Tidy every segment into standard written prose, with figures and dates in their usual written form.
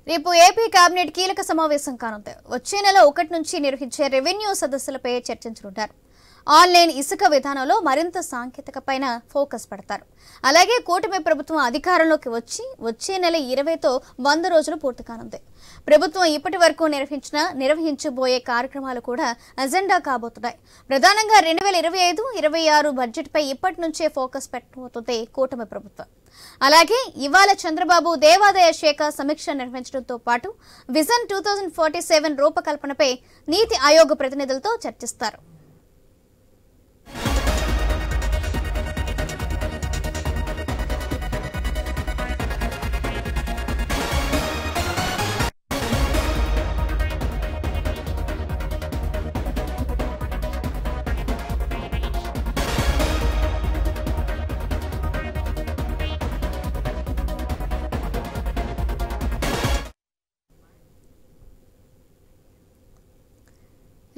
రేపు AP cabinet కీలక సమావేశం కానుంది. వచ్చే నెల 1 నుంచి నిర్వహించే రెవెన్యూ సదస్సులపై చర్చించనుంటారు. ఆన్లైన్ ఇసుక విధానంలో మరింత సాంకేతికపైన ఫోకస్ పెడతారు. అలాగే కూటమి ప్రభుత్వం అధికారంలోకి వచ్చే నెల 20తో 100 రోజులు పూర్తి కానుంది. ప్రభుత్వం ఇప్పటి వరకు నిర్వహించబోయే కార్యక్రమాలు కూడా అజెండా కాబోతున్నాయి. ప్రధానంగా 2025-26 బడ్జెట్పై ఇప్పటి నుంచే ఫోకస్ పెట్టబోతుంది కూటమి ప్రభుత్వం. అలాగే ఇవాళ చంద్రబాబు దేవాదాయ శాఖ సమీక్ష నిర్వహించడంతో పాటు విజన్ 2047 రూపకల్పనపై నీతి ఆయోగ్ ప్రతినిధులతో చర్చిస్తారు.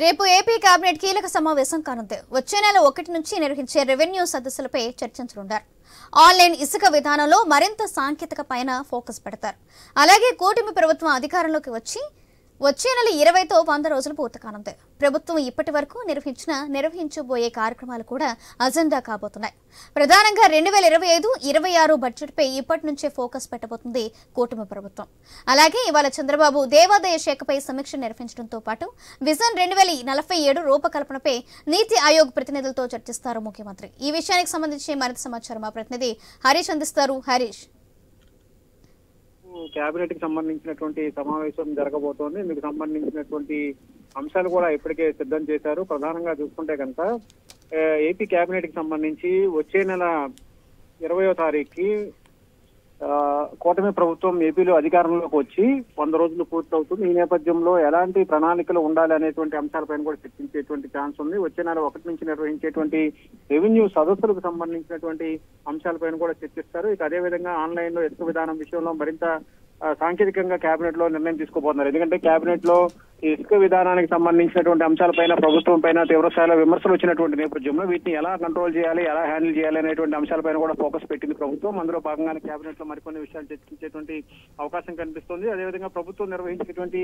రేపు ఏపీ కేబినెట్ కీలక సమావేశం కానుంది. వచ్చే నెల 1 నుంచి నిర్వహించే రెవెన్యూ సదస్సులపై చర్చించనుంటారు. ఆన్లైన్ ఇసుక విధానంలో మరింత సాంకేతిక పైన ఫోకస్ పెడతారు. అలాగే కూటమి ప్రభుత్వం అధికారంలోకి వచ్చే నెల 20తో 100 రోజులు పూర్తి కానుంది. ప్రభుత్వం ఇప్పటి వరకు నిర్వహించబోయే కార్యక్రమాలు కూడా అజెండా కాబోతున్నాయి. ప్రధానంగా 2025-26 బడ్జెట్పై ఇప్పటి నుంచే ఫోకస్ పెట్టబోతుంది కూటమి ప్రభుత్వం. అలాగే ఇవాళ చంద్రబాబు దేవాదాయ శాఖపై సమీక్ష నిర్వహించడంతో పాటు విజన్ 2047 రూపకల్పనపై నీతి ఆయోగ్ ప్రతినిధులతో చర్చిస్తారు ముఖ్యమంత్రి. ఈ విషయానికి సంబంధించి మరింత సమాచారం మా ప్రతినిధి హరీష్ అందిస్తారు. హరీష్, కేబినెట్ కి సంబంధించినటువంటి సమావేశం జరగబోతోంది. ఇందుకు సంబంధించినటువంటి అంశాలు కూడా ఇప్పటికే సిద్ధం చేశారు. ప్రధానంగా చూసుకుంటే కనుక ఏపీ కేబినెట్ కి సంబంధించి వచ్చే నెల 20వ తారీఖుకి కూటమి ప్రభుత్వం ఏపీలో అధికారంలోకి వచ్చి 100 రోజులు పూర్తవుతుంది. ఈ నేపథ్యంలో ఎలాంటి ప్రణాళికలు ఉండాలి అనేటువంటి అంశాలపైన కూడా చర్చించేటువంటి ఛాన్స్ ఉంది. వచ్చే నెల 1 నుంచి నిర్వహించేటువంటి రెవెన్యూ సదస్సులకు సంబంధించినటువంటి అంశాలపైన కూడా చర్చిస్తారు. ఇక అదేవిధంగా ఆన్లైన్ లో ఇసుక విధానం విషయంలో మరింత సాంకేతికంగా కేబినెట్ లో నిర్ణయం తీసుకోబోతున్నారు. ఎందుకంటే కేబినెట్ లో ఇసుక విధానానికి సంబంధించినటువంటి అంశాలపైన ప్రభుత్వం పైన తీవ్రస్థాయిలో విమర్శలు వచ్చినటువంటి నేపథ్యంలో వీటిని ఎలా కంట్రోల్ చేయాలి, ఎలా హ్యాండిల్ చేయాలి అనేటువంటి అంశాలపైన కూడా ఫోకస్ పెట్టింది ప్రభుత్వం. అందులో భాగంగానే కేబినెట్ లో మరికొన్ని విషయాలు చర్చించేటువంటి అవకాశం కనిపిస్తుంది. అదేవిధంగా ప్రభుత్వం నిర్వహించేటువంటి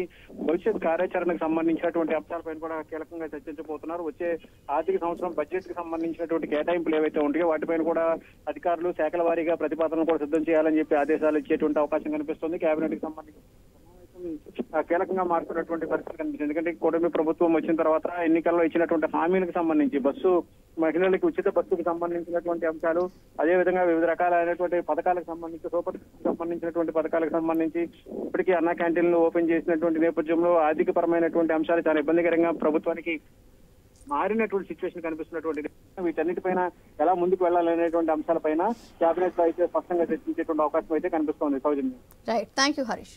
భవిష్యత్ కార్యాచరణకు సంబంధించినటువంటి అంశాలపైన కూడా కీలకంగా చర్చించబోతున్నారు. వచ్చే ఆర్థిక సంవత్సరం బడ్జెట్ కి సంబంధించినటువంటి కేటాయింపులు ఏవైతే ఉంటాయో వాటిపైన కూడా అధికారులు శాఖల వారీగా ప్రతిపాదనలు కూడా సిద్ధం చేయాలని చెప్పి ఆదేశాలు ఇచ్చేటువంటి అవకాశం కనిపిస్తుంది. కేబినెట్ కి సంబంధించి కీలకంగా మారుతున్నటువంటి పరిస్థితి కనిపిస్తుంది. ఎందుకంటే కూటమి ప్రభుత్వం వచ్చిన తర్వాత ఎన్నికల్లో ఇచ్చినటువంటి హామీలకు సంబంధించి మహిళలకు ఉచిత బస్సుకు సంబంధించినటువంటి అంశాలు, అదేవిధంగా వివిధ రకాలైనటువంటి పథకాలకు సంబంధించినటువంటి పథకాలకు సంబంధించి ఇప్పటికీ అన్నా క్యాంటీన్లు ఓపెన్ చేసినటువంటి నేపథ్యంలో ఆర్థిక పరమైనటువంటి అంశాలు చాలా ఇబ్బందికరంగా ప్రభుత్వానికి మారినటువంటి సిచ్యువేషన్ కనిపిస్తున్నటువంటి వీటన్నిటిపైన ఎలా ముందుకు వెళ్లాలనేటువంటి అంశాలపైన కేబినెట్ లో అయితే స్పష్టంగా చర్చించేటువంటి అవకాశం అయితే కనిపిస్తోంది. Soujanya. Right, thank you Harish.